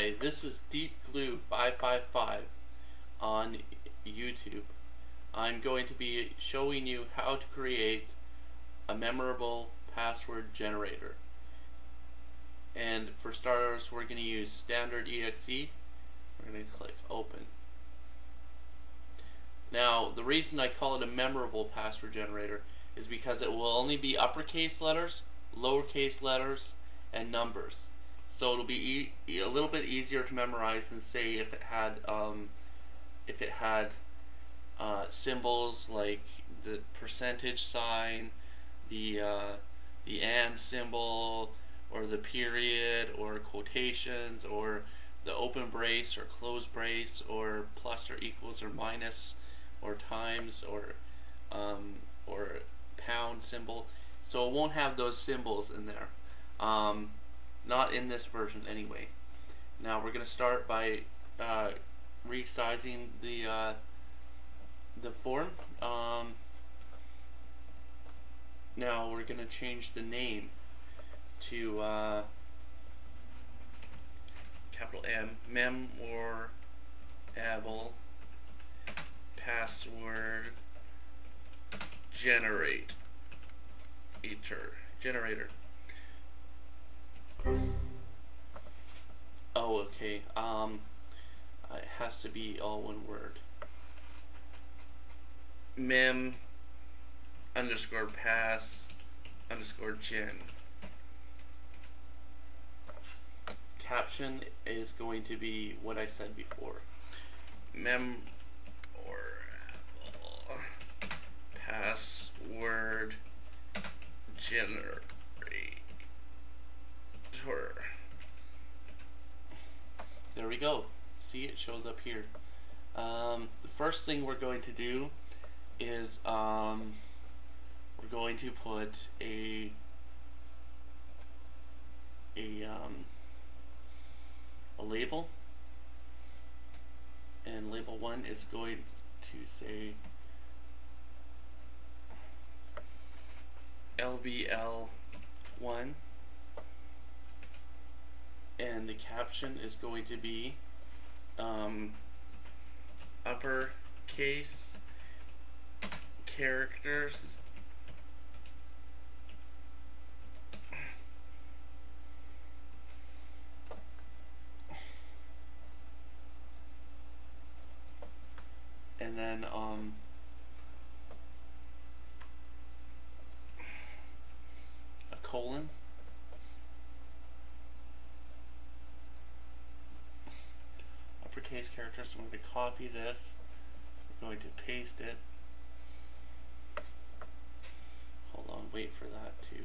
Hi, this is Deep Glue 555 on YouTube. I'm going to be showing you how to create a memorable password generator. And for starters, we're going to use standard exe. We're going to click open. Now, the reason I call it a memorable password generator is because it will only be uppercase letters, lowercase letters, and numbers. So it'll be a little bit easier to memorize than, say, if it had symbols like the percentage sign, the and symbol, or the period, or quotations, or the open brace or closed brace, or plus or equals or minus, or times, or pound symbol. So it won't have those symbols in there. Not in this version anyway. Now we're going to start by resizing the form. Now we're going to change the name to capital M, memorable password generator. Oh, okay. It has to be all one word. Mem underscore pass underscore gen. Caption is going to be what I said before. Memorable password generator. There we go. See, it shows up here. The first thing we're going to do is we're going to put a label, and label 1 is going to say LBL1, and the caption is going to be uppercase characters and then a colon, uppercase characters. So I'm going to copy this, we're going to paste it. Hold on, wait for that to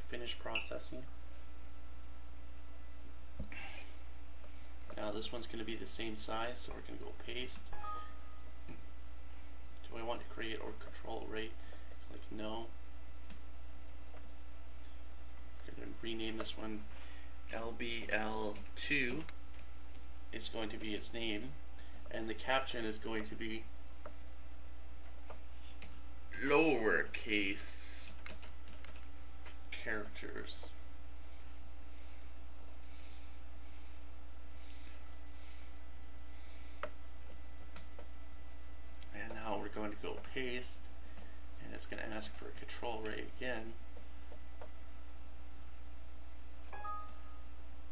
finish processing. Now this one's going to be the same size, so we're going to go paste. Do I want to create or control array? Click no. I'm going to rename this one LBL2 is going to be its name, and the caption is going to be lowercase characters. And now we're going to go paste, and it's going to ask for a control array again.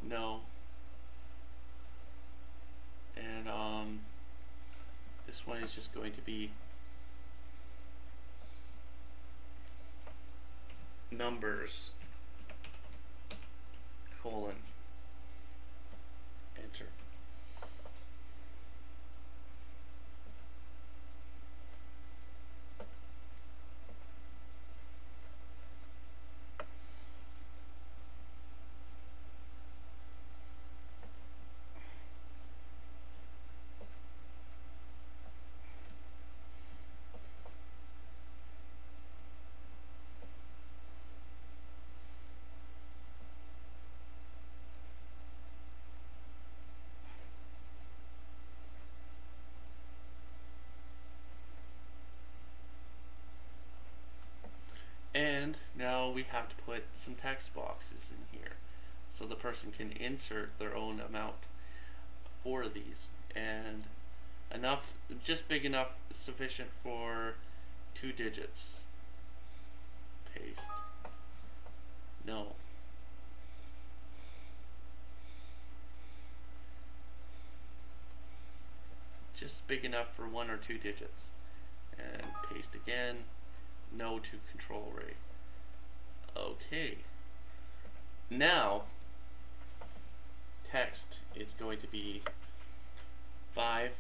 No. And this one is just going to be numbers, colon, enter. And now we have to put some text boxes in here. so the person can insert their own amount for these, and enough, just big enough, sufficient for 2 digits. Paste. No. Just big enough for 1 or 2 digits. And paste again. No to control rate. Okay. Now, text is going to be 5.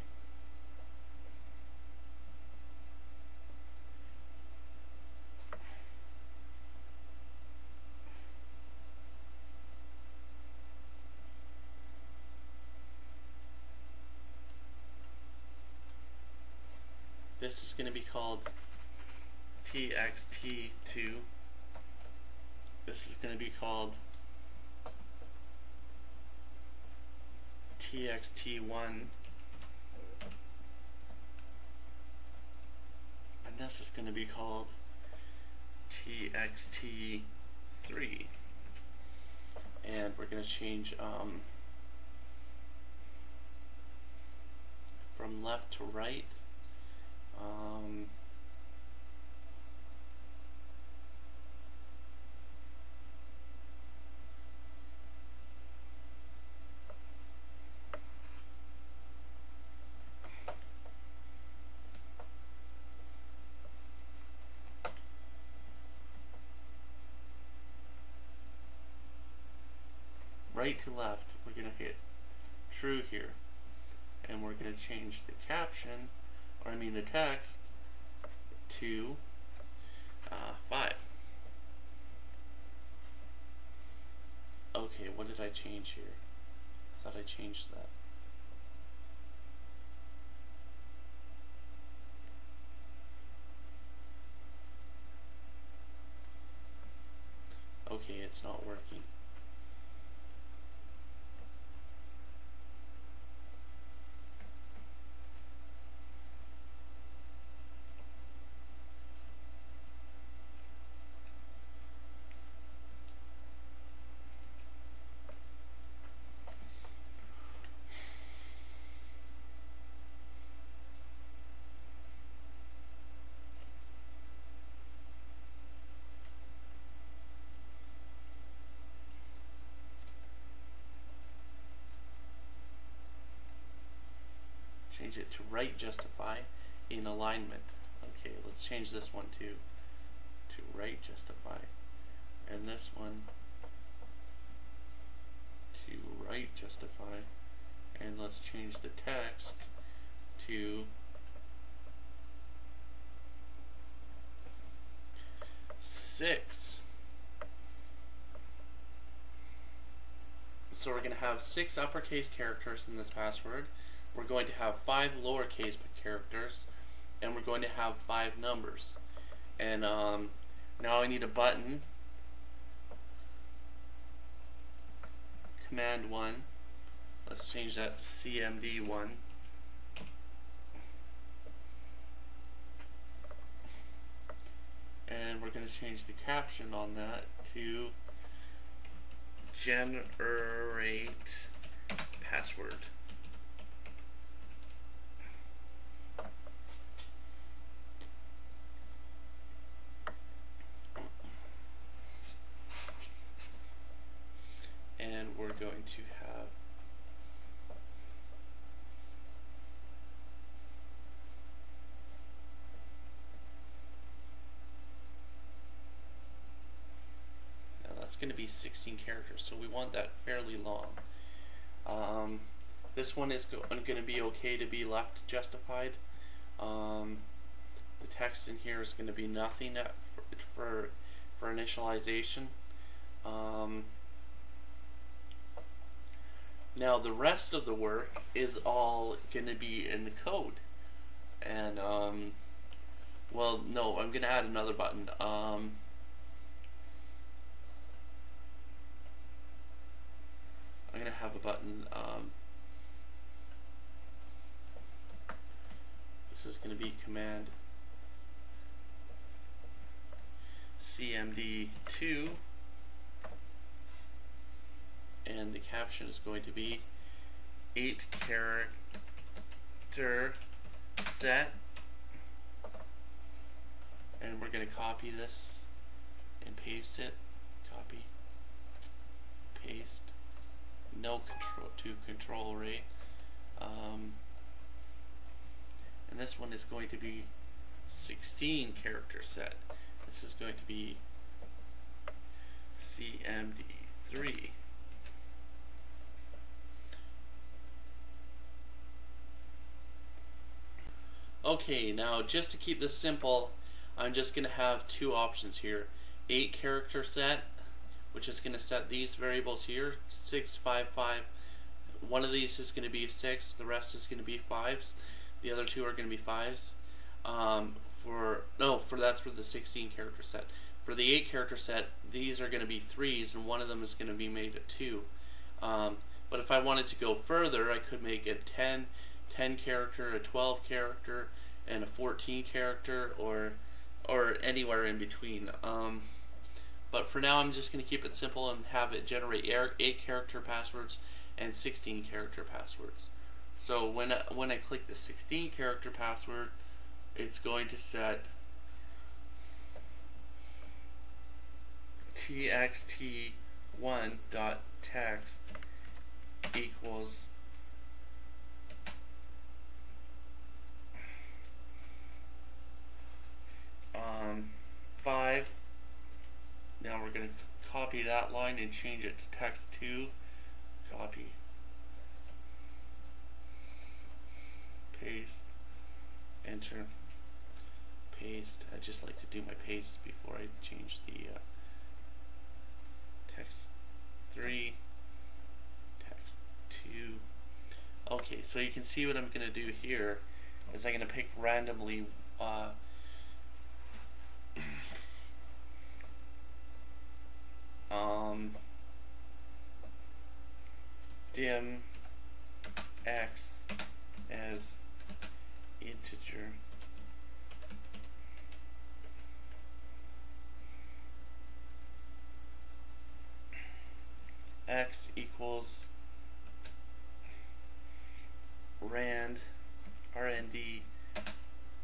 This is going to be called txt2. This is going to be called txt1. And this is going to be called txt3. And we're going to change from left to right. Right to left, we're going to hit true here, and we're going to change the caption, or I mean the text, to 5. Okay, what did I change here? I thought I changed that. Okay, it's not working. Change it to right justify in alignment. Okay, let's change this one to right justify, and this one to right justify, and let's change the text to 6. So we're going to have 6 uppercase characters in this password. We're going to have 5 lowercase characters, and we're going to have 5 numbers. And now I need a button. Command 1. Let's change that to CMD1. And we're going to change the caption on that to generate password. And we're going to have that's going to be 16 characters, so we want that fairly long. This one is going to be okay to be left justified. The text in here is going to be nothing for initialization. Now the rest of the work is all going to be in the code, and well, no, I'm going to add another button. I'm going to have a button. This is going to be command CMD2, caption is going to be 8 character set, and we're going to copy this and paste it. Copy, paste, no control to control array, and this one is going to be 16 character set. This is going to be CMD3. Okay, now just to keep this simple, I'm just going to have two options here. 8 character set, which is going to set these variables here, 6, 5, 5. One of these is going to be a 6, the rest is going to be 5s. The other two are going to be 5s. That's for the 16 character set. For the 8 character set, these are going to be 3s, and one of them is going to be made a 2. But if I wanted to go further, I could make a 10 character, a 12 character, and a 14 character, or anywhere in between. But for now, I'm just going to keep it simple and have it generate 8 character passwords and 16 character passwords. So when I click the 16 character password, it's going to set txt1.text equals five. Now we're going to copy that line and change it to text2. Copy, paste, enter, paste. I just like to do my paste before I change the text3, text2. Okay, so you can see what I'm going to do here is I'm going to pick randomly dim x as integer, x equals rnd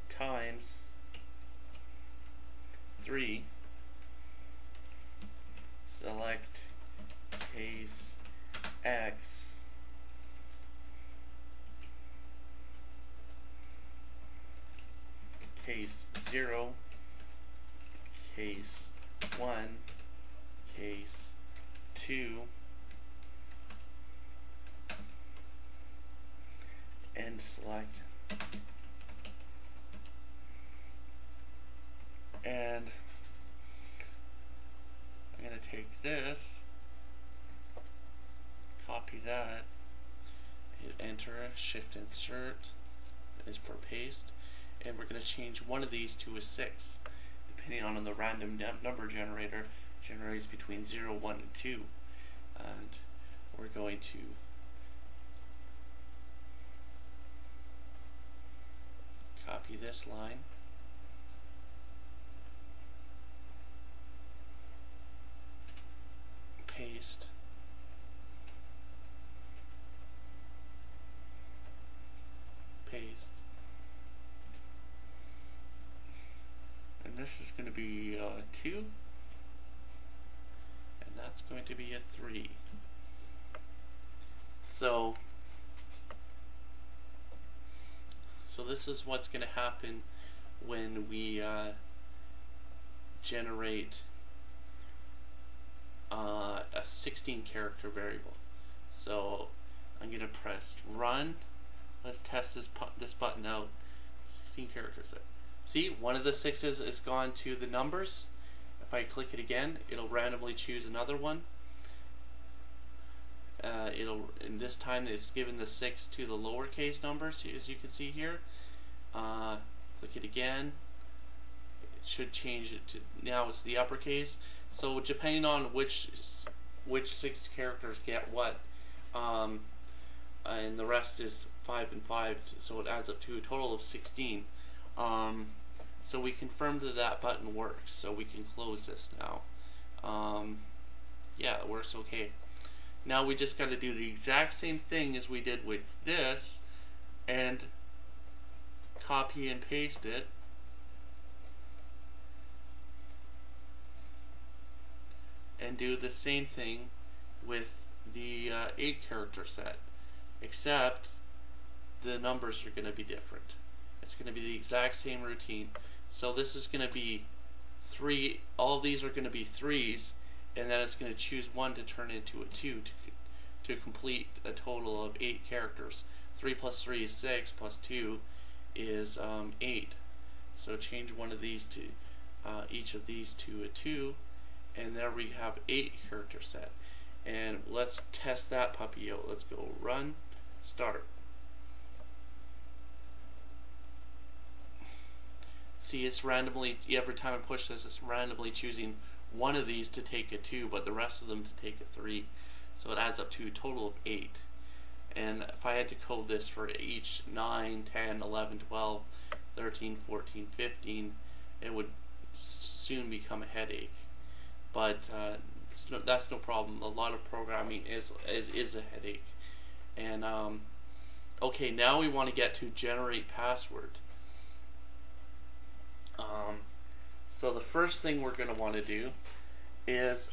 times 3, select case x, case 0, case 1, case 2, and select, and I'm going to take this, copy that, hit enter, shift insert is for paste, and we're going to change one of these to a 6, depending on the random number generator generates between 0, 1, and 2, and we're going to copy this line, paste, paste, and this is going to be 2, and that's going to be a 3. So this is what's going to happen when we generate a 16 character variable. So I'm going to press run. Let's test this button out. 16 character set. See, one of the 6s is gone to the numbers. If I click it again, it'll randomly choose another one. In this time it's given the 6 to the lowercase numbers, as you can see here. Click it again. It should change it to, now it's the uppercase. So depending on which 6 characters get what, and the rest is 5 and 5, so it adds up to a total of 16. So we confirmed that button works, so we can close this now. Yeah, it works okay. Now we just got to do the exact same thing as we did with this and copy and paste it. And do the same thing with the 8 character set, except the numbers are going to be different. It's going to be the exact same routine. So this is going to be 3, all of these are going to be 3s, and then it's going to choose 1 to turn into a 2 to complete a total of 8 characters. 3 plus 3 is 6, plus 2 is 8. So change one of these to each of these to a 2, and there we have 8 character set. And let's test that puppy out. Let's go run, start. See, it's randomly, every time I push this, it's randomly choosing one of these to take a 2, but the rest of them to take a 3. So it adds up to a total of 8. And if I had to code this for each 9, 10, 11, 12, 13, 14, 15, it would soon become a headache. But that's no problem. A lot of programming is a headache. And okay, now we want to get to generate password. So the first thing we're going to want to do is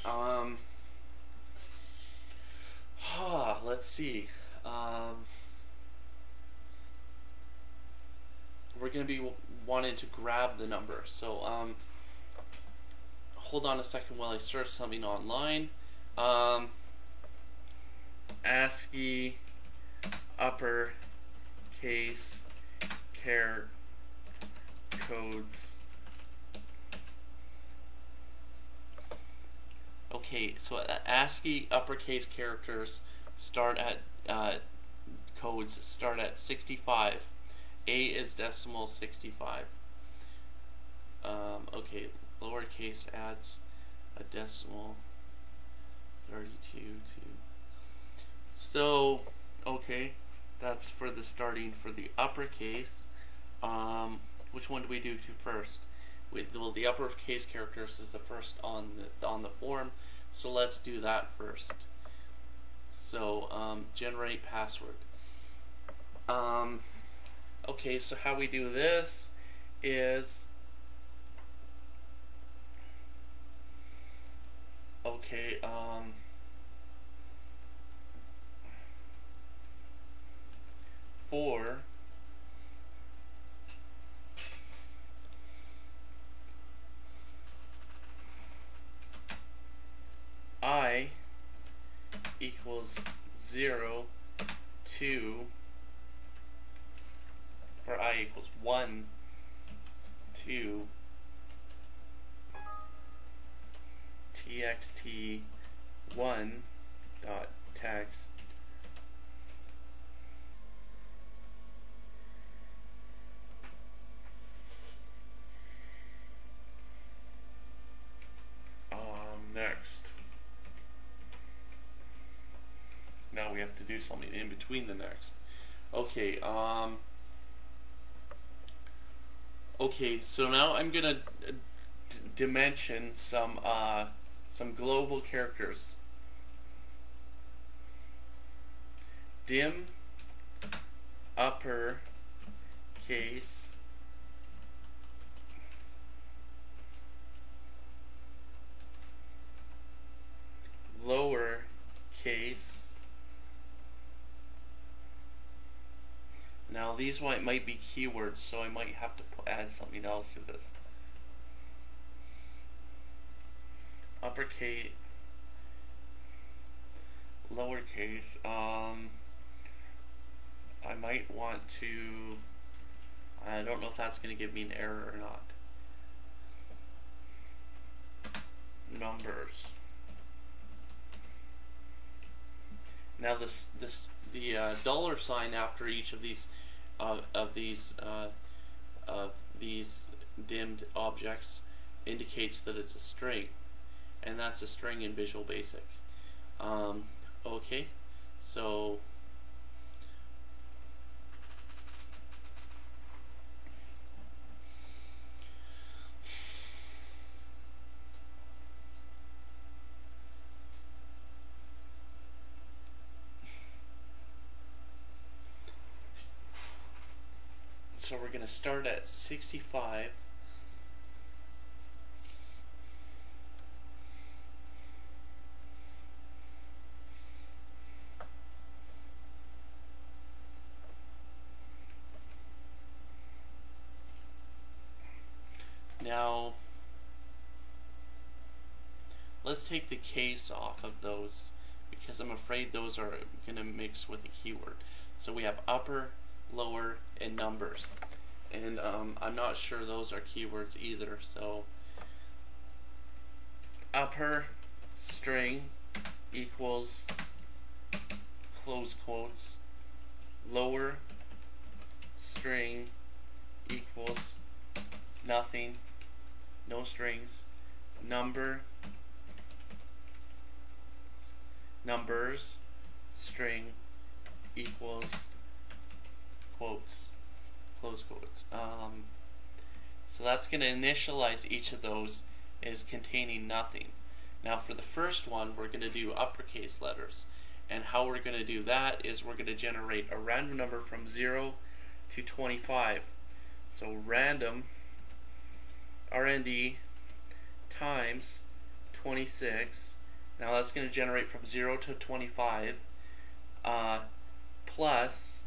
let's see. We're going to be wanting to grab the number. So hold on a second while I search something online. ASCII uppercase char codes. Okay, so ASCII uppercase characters start at codes start at 65. A is decimal 65. Okay, lowercase adds a decimal 32 to. So okay, that's for the starting for the uppercase. Which one do we do to first? Well, the uppercase characters is the first on the form, so let's do that first. So generate password. Okay, so how we do this is okay. For I equals 0 to, for I equals 1 to txt 1 dot text next. Now we have to do something in between the next. Okay, okay, so now I'm gonna dimension some global characters. Dim upper case lower case. Now these might be keywords, so I might have to add something else to this. Uppercase, lowercase. I might want to. I don't know if that's going to give me an error or not. Numbers. Now the dollar sign after each of these dimmed objects indicates that it's a string, and that's a string in Visual Basic. Okay, so we're going to start at 65. Now, let's take the case off of those because I'm afraid those are going to mix with the keyword. So we have upper, lower, and numbers. And I'm not sure those are keywords either. So upper string equals close quotes, lower string equals nothing, no strings, numbers string equals quotes, close quotes. So that's going to initialize each of those as containing nothing. Now for the first one, we're going to do uppercase letters. And how we're going to do that is we're going to generate a random number from 0 to 25. So random RND times 26. Now that's going to generate from 0 to 25 plus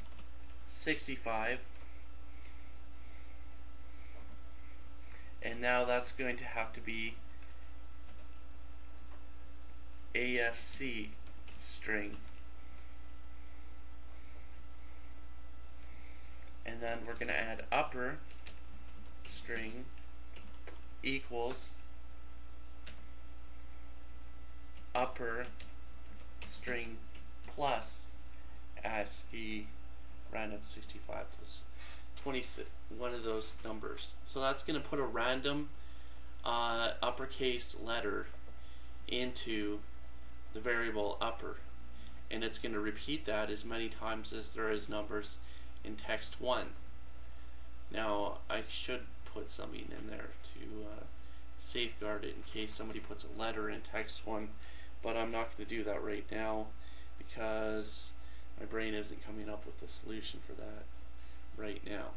65. And now that's going to have to be ASC string. And then we're going to add upper string equals upper string plus ASCII random 65 plus 26, one of those numbers. So that's going to put a random uppercase letter into the variable upper, and it's going to repeat that as many times as there is numbers in text 1. Now I should put something in there to safeguard it in case somebody puts a letter in text 1, but I'm not going to do that right now because my brain isn't coming up with a solution for that right now.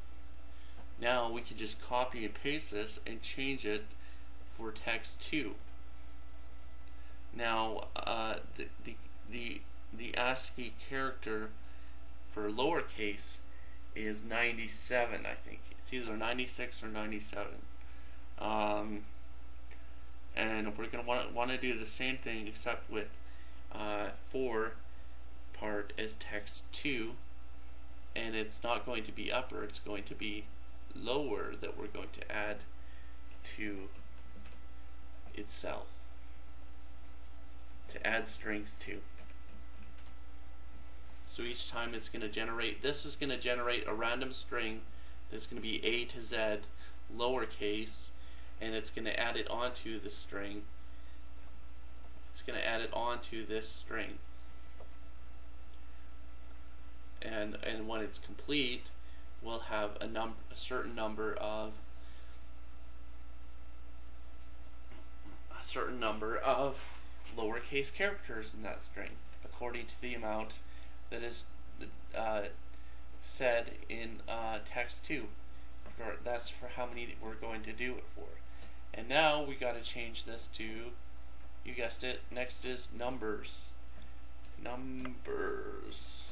Now we can just copy and paste this and change it for text 2. Now the ASCII character for lowercase is 97, I think. It's either 96 or 97. And we're going to want to do the same thing except with 4 part as text 2, and it's not going to be upper, it's going to be lower that we're going to add to itself, to add strings to. So each time it's going to generate, this is going to generate a random string that's going to be A to Z lowercase, and it's going to add it onto the string. It's going to add it onto this string. And when it's complete, we'll have a certain number of lowercase characters in that string according to the amount that is said in text 2. That's for how many we're going to do it for. And now we got to change this to, you guessed it, next is numbers. Numbers.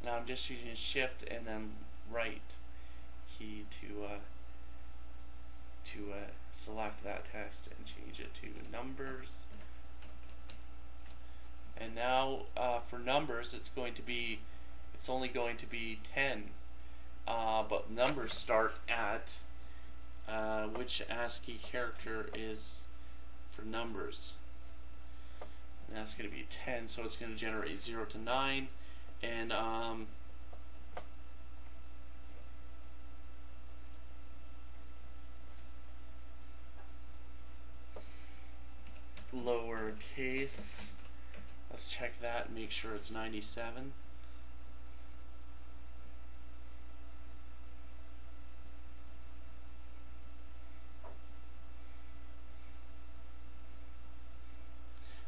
Now I'm just using shift and then right key to select that text and change it to numbers. And now for numbers, it's only going to be 10. But numbers start at which ASCII character is for numbers. And that's going to be 10, so it's going to generate 0 to 9. And lowercase, let's check that and make sure it's 97.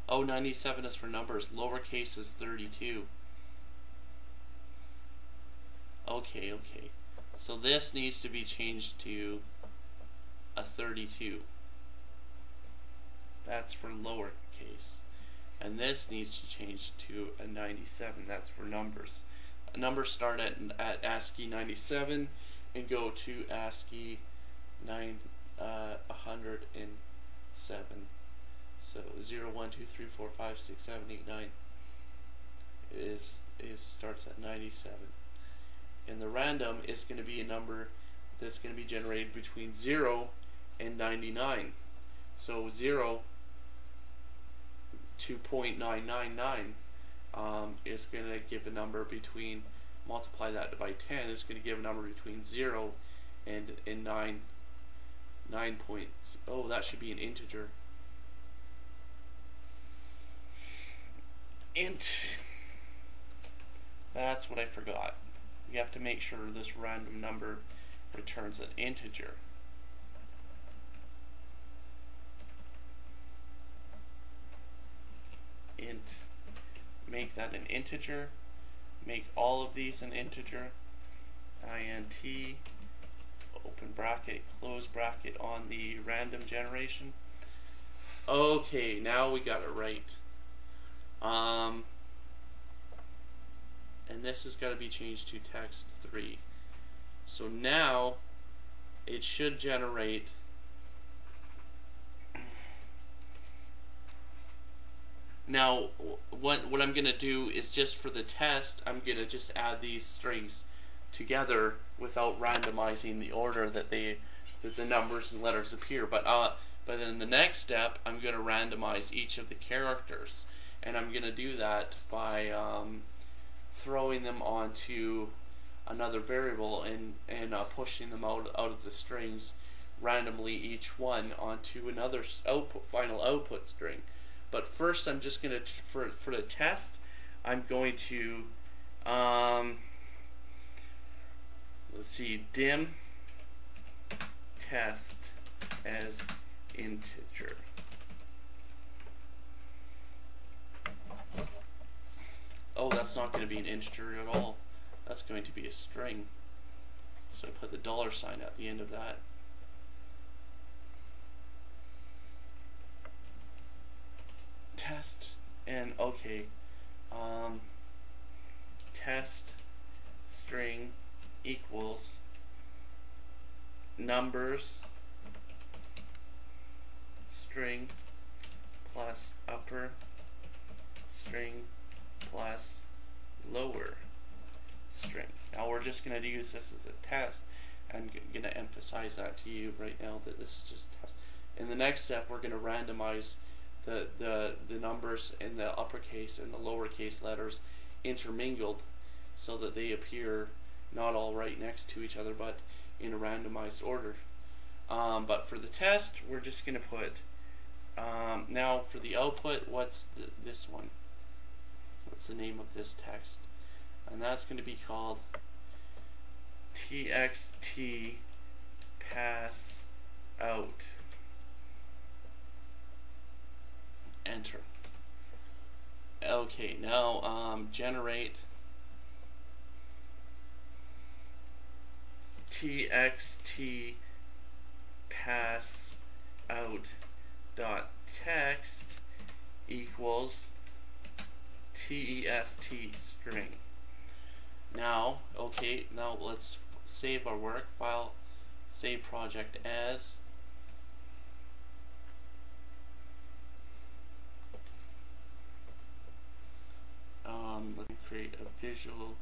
Oh, 97 is for numbers. Lowercase is 32. Okay. So this needs to be changed to a 32. That's for lowercase. And this needs to change to a 97. That's for numbers. Numbers start at ASCII 97 and go to ASCII 107. So 0, 1, 2, 3, 4, 5, 6, 7, 8, 9 starts at 97. And the random is going to be a number that's going to be generated between 0 and 99. So 0 to 0.999 is going to give a number between, multiply that by 10, is going to give a number between 0 and 9 points. Oh, that should be an integer. Int. That's what I forgot. You have to make sure this random number returns an integer. Int. Make that an integer. Make all of these an integer. int, open bracket, close bracket on the random generation. Okay, now we got it right. And this has got to be changed to text 3. So now it should generate now what I'm going to do is, just for the test, I'm going to just add these strings together without randomizing the order that the numbers and letters appear. But in the next step, I'm going to randomize each of the characters, and I'm going to do that by throwing them onto another variable and pushing them out of the strings randomly, each one onto another final output string. But first, I'm just going to, for the test, I'm going to let's see, dim test as integer. Oh, that's not going to be an integer at all. That's going to be a string. So I put the $sign at the end of that. Test, and okay, test string equals numbers string plus upper string plus lower string. Now we're just going to use this as a test. I'm going to emphasize that to you right now, that this is just a test. In the next step, we're going to randomize the numbers in the uppercase and the lowercase letters intermingled, so that they appear not all right next to each other, but in a randomized order. But for the test, we're just going to put now for the output, what's this one? What's the name of this text? And that's going to be called txt pass out. Enter. Okay, now generate txt pass out dot text equals test string. Now, okay, now let's save our work. File, save project as. Let me create a visual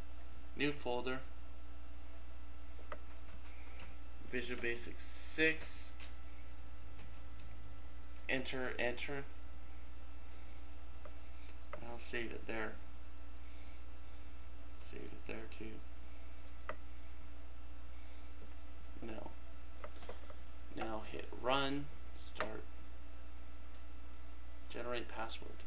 new folder. Visual Basic 6. Enter. I'll save it there. Save it there too. No. Now hit run. Start. Generate password.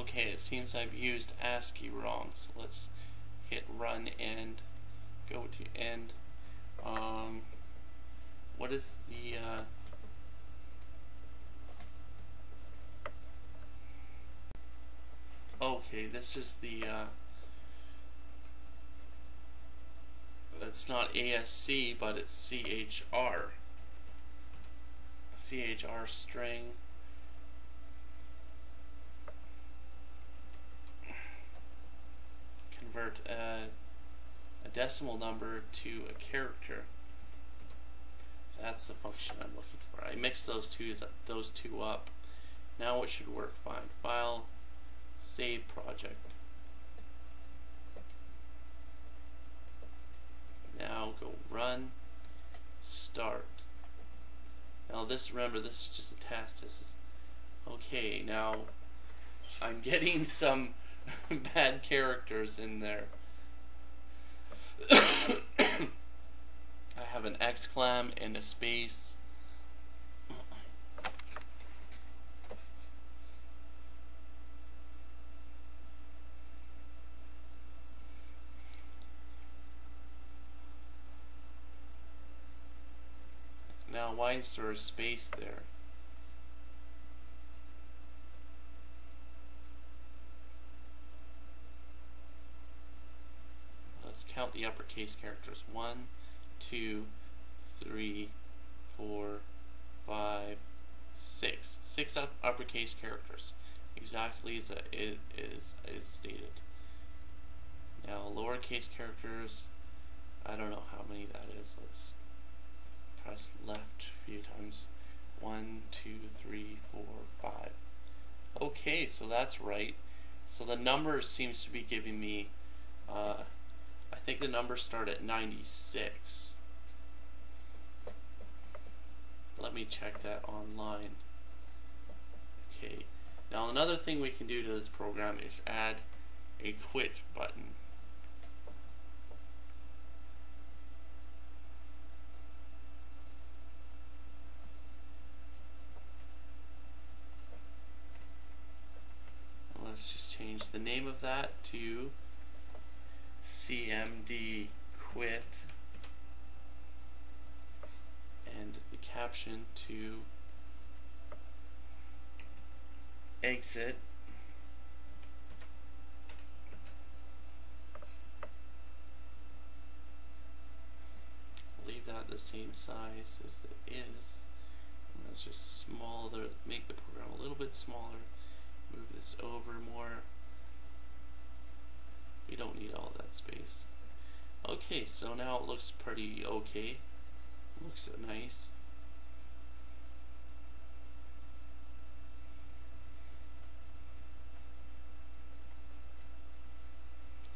Okay, it seems I've used ASCII wrong, so let's hit run and go to end. What is the okay, this is the it's not ASC, but it's CHR string. Convert a decimal number to a character. That's the function I'm looking for. I mixed those two up. Now it should work fine. File, save project. Now go run, start. Now this, remember, this is just a test. This is okay. Now I'm getting some bad characters in there. I have an exclam and a space. Now, why is there a space there? Let's count the uppercase characters. 1, 2, 3, 4, 5, 6. 6 uppercase characters, exactly as it is stated. Now, lowercase characters, I don't know how many that is. Let's press left a few times. 1, 2, 3, 4, 5. Okay, so that's right. So the numbers seems to be giving me, I think the numbers start at 96. Let me check that online. Okay, now another thing we can do to this program is add a quit button. Let's just change the name of that to CMD quit and the caption to exit. Leave that the same size as it is. And let's just smaller, make the program a little bit smaller. Move this over more. We don't need all that space. Okay, so now it looks pretty okay. Looks nice.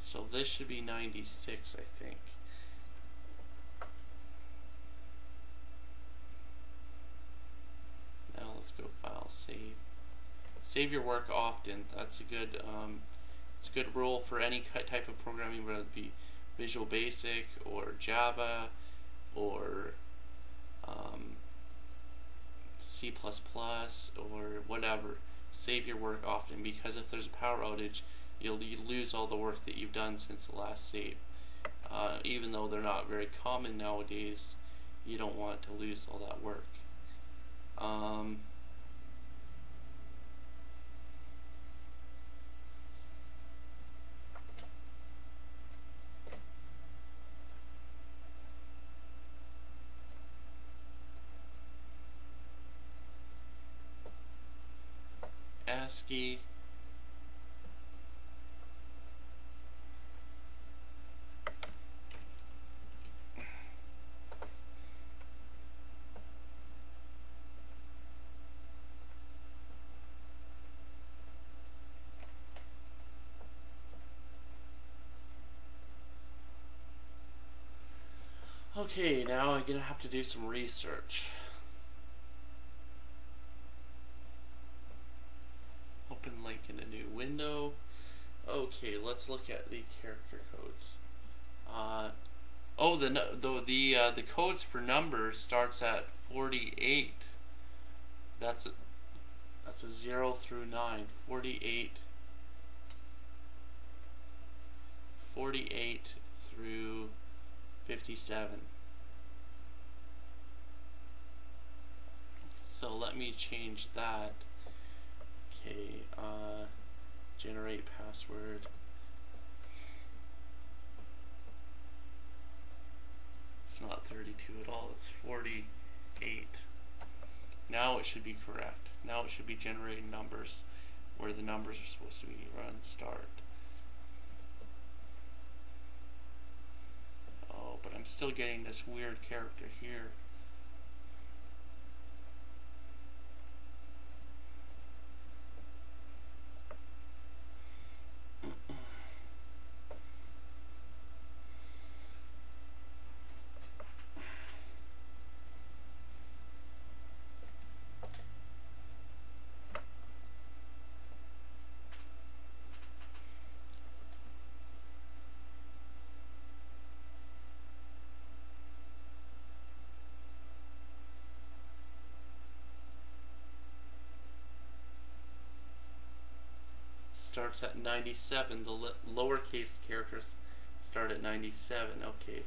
So this should be 96, I think. Now let's go file, save. Save your work often. That's a good it's a good rule for any type of programming, whether it be Visual Basic or Java or C++ or whatever. Save your work often, because if there's a power outage, you'll lose all the work that you've done since the last save. Even though they're not very common nowadays, you don't want to lose all that work. ASCII. Okay, now I'm gonna have to do some research. Open link in a new window. Okay, let's look at the character codes. The codes for numbers starts at 48. That's a 0 through 9. 48 48 through 57. So let me change that. Okay, generate password. It's not 32 at all, it's 48. Now it should be correct. Now it should be generating numbers where the numbers are supposed to be. Run start. Oh, but I'm still getting this weird character here. Starts at 97. The lowercase characters start at 97. Okay,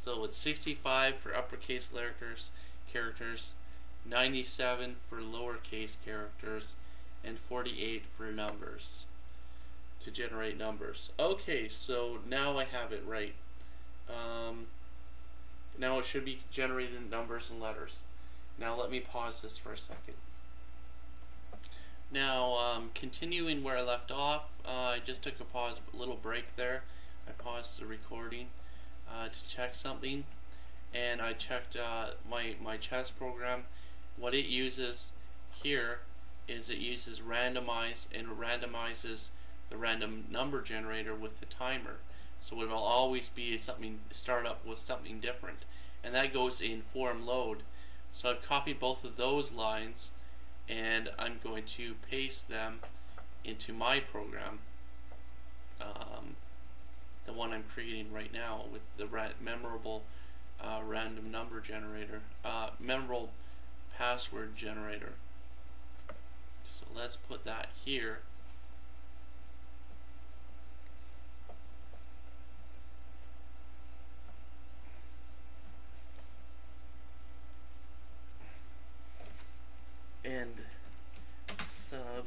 so it's 65 for uppercase characters, 97 for lowercase characters, and 48 for numbers to generate numbers. Okay, so now I have it right. Now it should be generating numbers and letters. Now let me pause this for a second. Now, continuing where I left off, I just took a little break there. I paused the recording to check something, and I checked my chess program. What it uses here is it uses Randomize, and it randomizes the random number generator with the timer. So it will always be start up with something different, and that goes in form load. So I've copied both of those lines, and I'm going to paste them into my program, the one I'm creating right now with the memorable random number generator, memorable password generator. So let's put that here. And sub.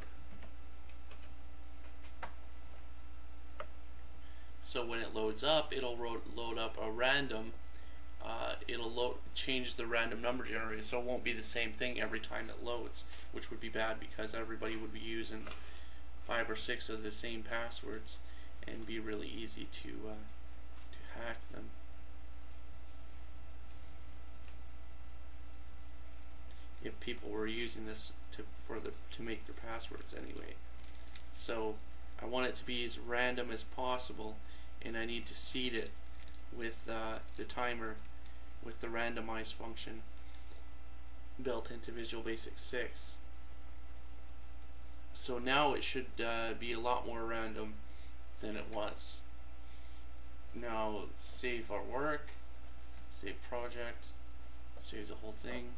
So when it loads up, it'll load up a random. It'll change the random number generator, so it won't be the same thing every time it loads, which would be bad because everybody would be using 5 or 6 of the same passwords, and be really easy to hack them. If people were using this to make their passwords anyway. So I want it to be as random as possible, and I need to seed it with the timer with the randomize function built into Visual Basic 6. So now it should be a lot more random than it was. Now save our work, save project, saves the whole thing.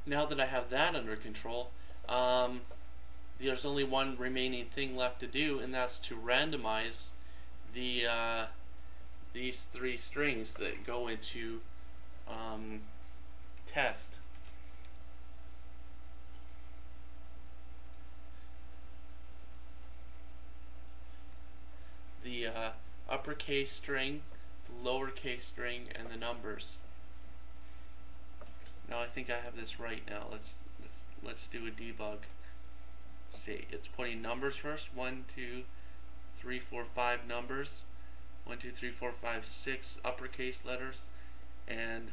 Now that I have that under control, there's only one remaining thing left to do, and that's to randomize these 3 strings that go into test. The uppercase string, the lowercase string, and the numbers. Now I think I have this right now. Let's do a debug. See, it's putting numbers first. 1, 2, 3, 4, 5 numbers. 1, 2, 3, 4, 5, 6 uppercase letters, and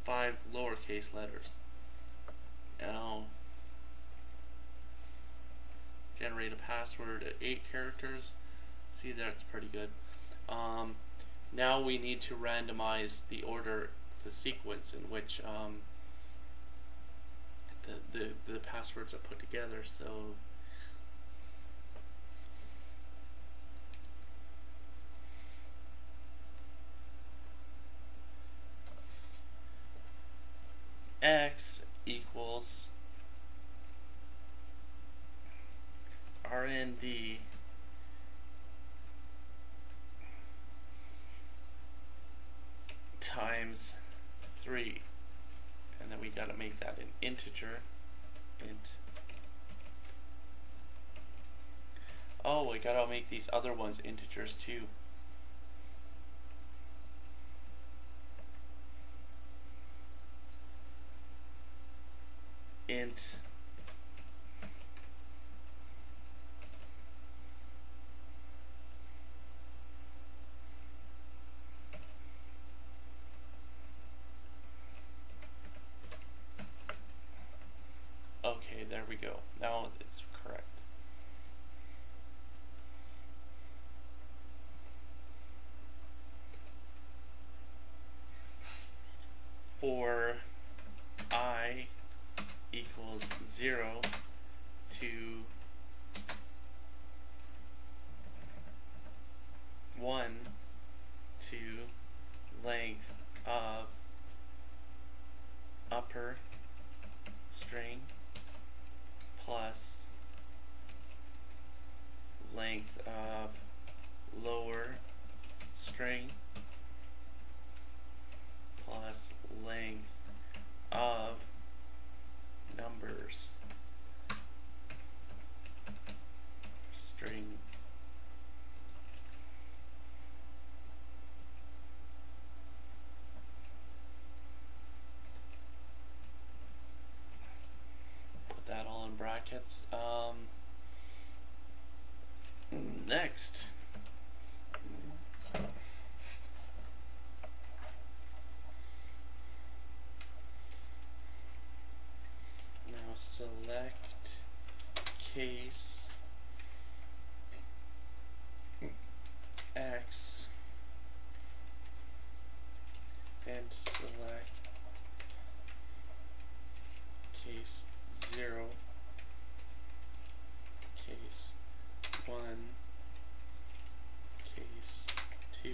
5 lowercase letters. Now generate a password at 8 characters. See, that's pretty good. Now we need to randomize the order, the sequence in which the passwords are put together. So X equals RND times 3, and then we got to make that an integer. Int. Oh, we got to make these other ones integers too. Int okay, there we go. Now it's correct. For I equals 0 to 1 to length of upper string plus length of lower string plus length of numbers string put that all in brackets. Next, now select case X and select case 0, case 1, case 2.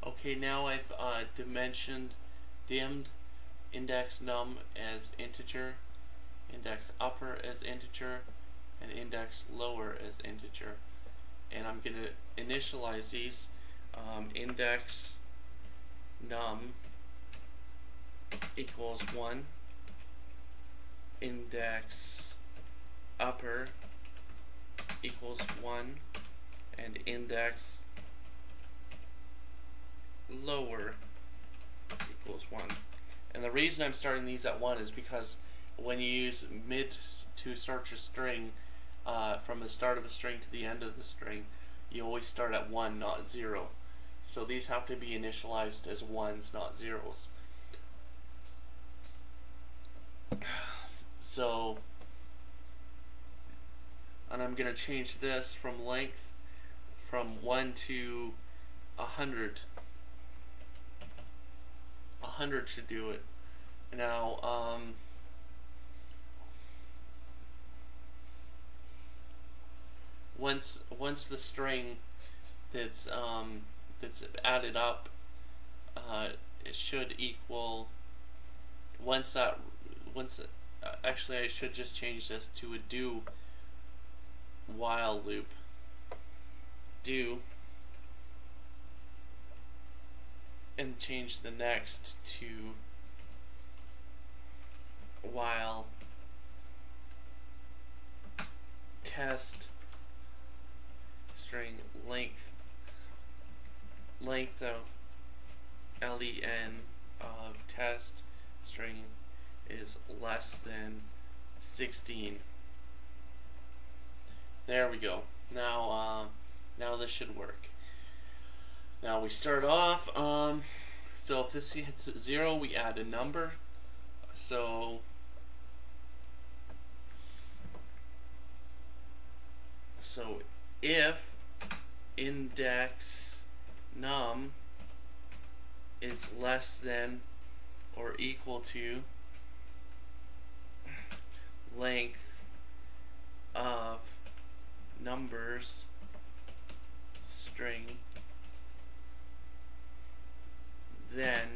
Okay, now I've dimmed index num as integer, index upper as integer, and index lower as integer. And I'm going to initialize these. Index num equals 1, index upper equals 1, and index lower equals 1. And the reason I'm starting these at 1 is because when you use mid to start your string, from the start of a string to the end of the string, you always start at 1, not 0. So these have to be initialized as 1s, not 0s. So, and I'm going to change this from length from 1 to 100. 100 should do it. Now, once the string that's added up, it should equal. Actually, I should just change this to a do while loop. Do, and change the next to while test string length of len of test string is less than 16. There we go. Now this should work. Now we start off, so if this hits 0, we add a number. So if index num is less than or equal to length of numbers string, then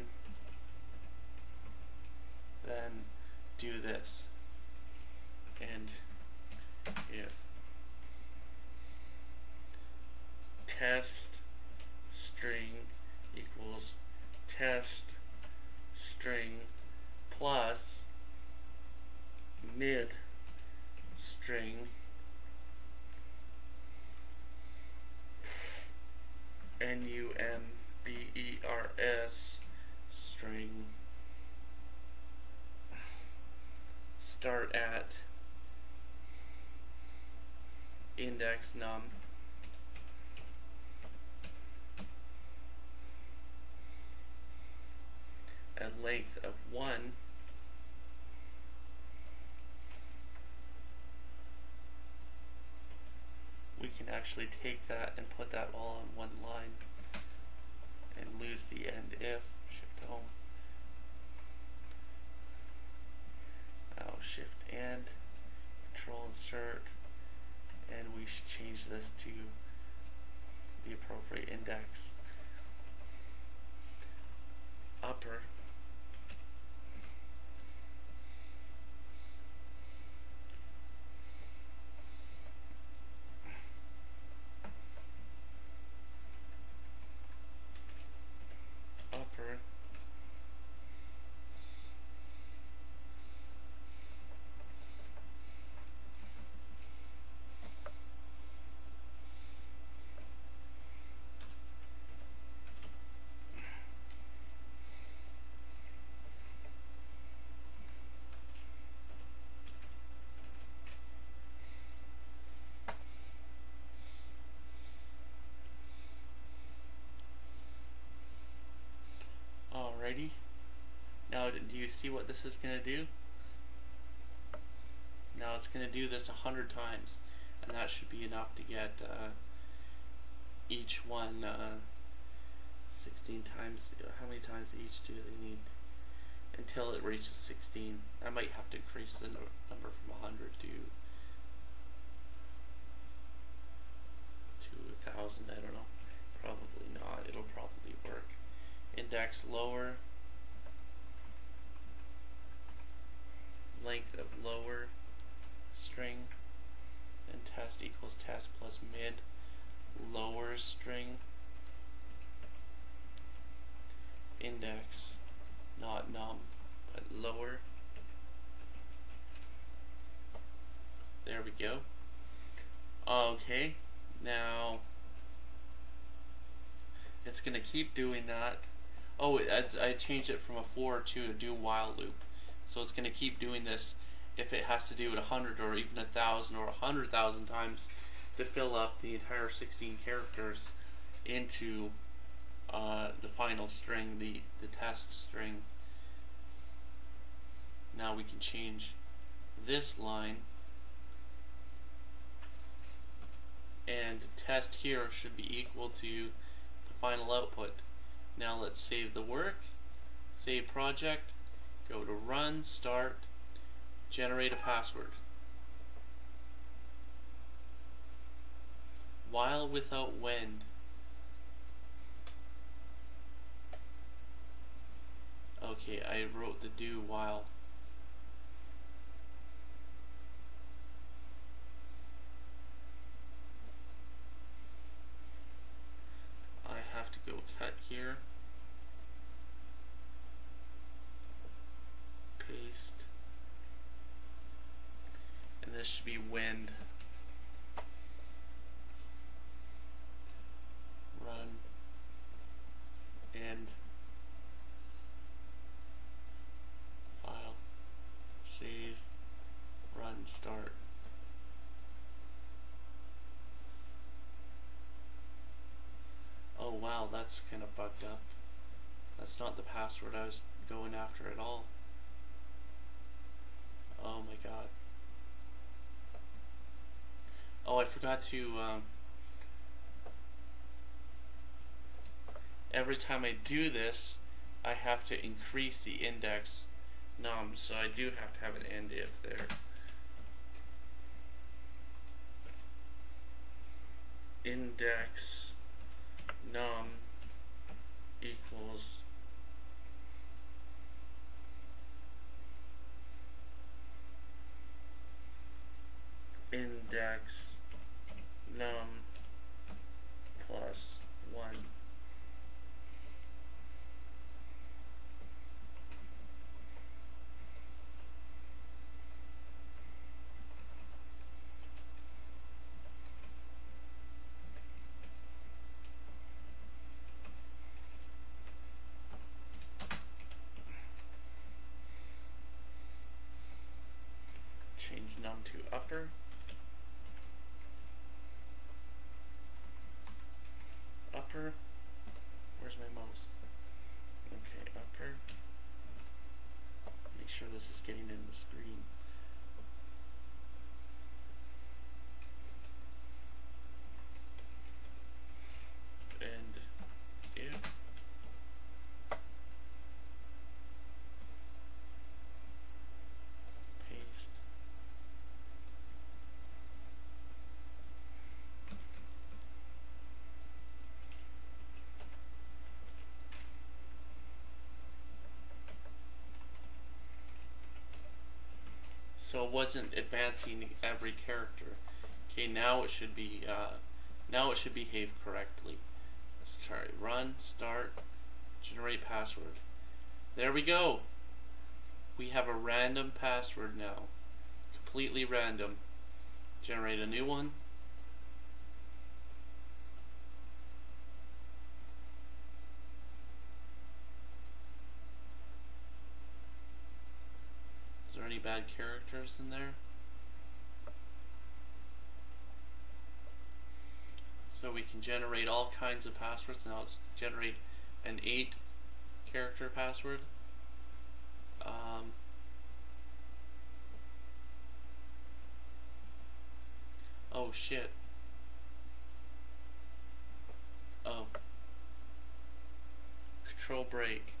do this, and if test string equals test string plus mid string numbers string start at index num at length of 1, we can actually take that and put that all on one line and lose the end if. Shift home. Now shift and control insert, and we should change this to the appropriate index. Upper Alrighty. Now, do you see what this is going to do? Now it's going to do this 100 times, and that should be enough to get each one 16 times. How many times each do they need? Until it reaches 16. I might have to increase the number from 100 to 1,000. I don't know. Probably not. It'll probably work. Index lower, length of lower string, and test equals test plus mid lower string, index, not num, but lower. There we go. Okay, now it's going to keep doing that. Oh, I changed it from a for to a do while loop. So it's going to keep doing this if it has to do it 100 or even 1,000 or 100,000 times to fill up the entire 16 characters into the final string, the test string. Now we can change this line, and test here should be equal to the final output. Now let's save the work, save project, go to run, start, generate a password. While without when. Okay, I wrote the do while. I have to go cut here. Paste. And this should be when. Run. End. File. Save. Run. Start. Oh wow, that's kind of fucked up. That's not the password I was going after at all. Oh my god. Oh, I forgot to, every time I do this, I have to increase the index num, so I do have to have an end if there. index num equals index num plus 1. Change num to upper. Upper. Where's my mouse? Okay, upper. Make sure this is getting in the screen. And if paste so it wasn't advancing every character. Okay, now it should be behave correctly. Let's try run, start, generate password. There we go. We have a random password now. Completely random. Generate a new one. Is there any bad characters in there? So we can generate all kinds of passwords. Now let's generate an 8-character password. Oh shit. Oh. Control break.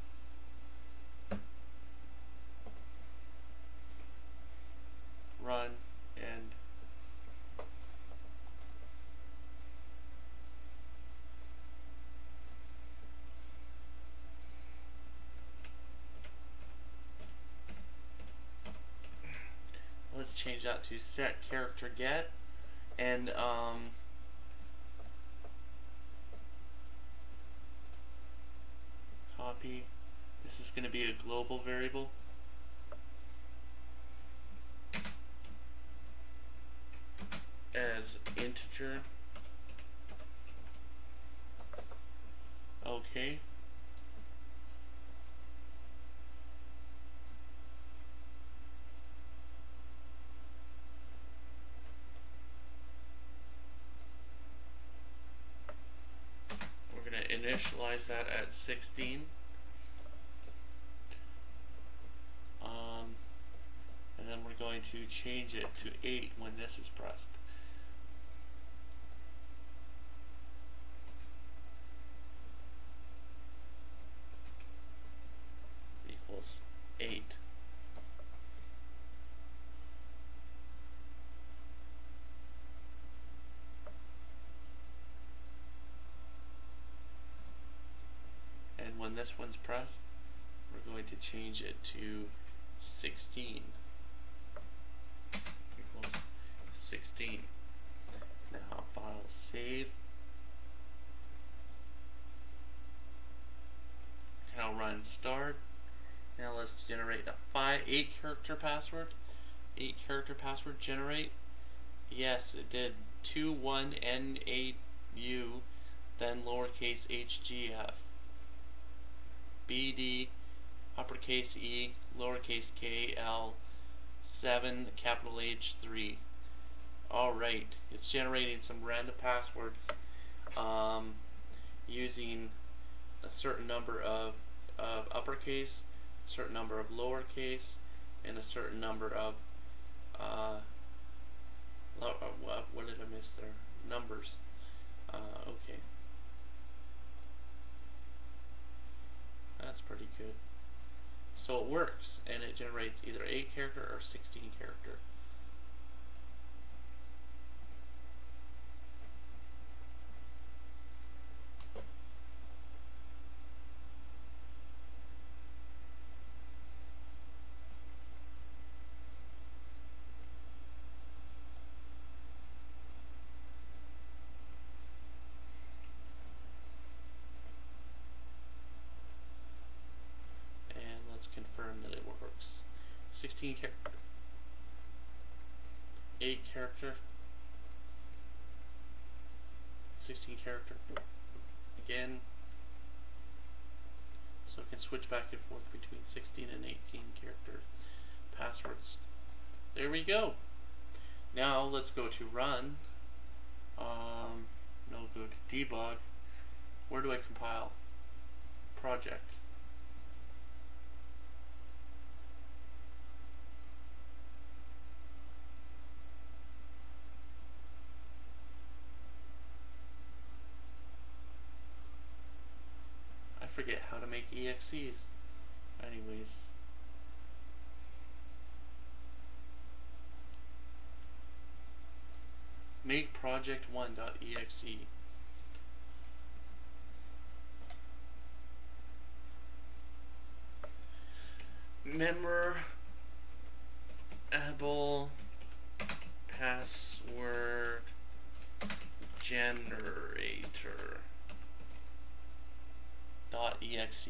Run and let's change that to set character get, and copy. This is going to be a global variable. As integer. Okay. We're going to initialize that at 16. And then we're going to change it to 8 when this is pressed. Equals 8. And when this one's pressed, we're going to change it to 16. Equals 16. Now file save. Now run start. Now let's generate a 8-character password. 8-character password generate. Yes, it did. 21NAU, then lowercase hgf. BD, uppercase E, lowercase k, L, 7, capital H3. Alright, it's generating some random passwords using a certain number of uppercase, a certain number of lowercase, and a certain number of what did I miss there? Numbers. Okay. That's pretty good. So it works, and it generates either 8-character or 16-character. 16 character, 8 character, 16 character, again, so it can switch back and forth between 16 and 18 character passwords. There we go. Now let's go to run. No, go to debug. Where do I compile? Project. I forget how to make EXEs. Anyways. Make project1.exe. Memorable password generator .exe.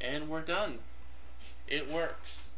And we're done. It works.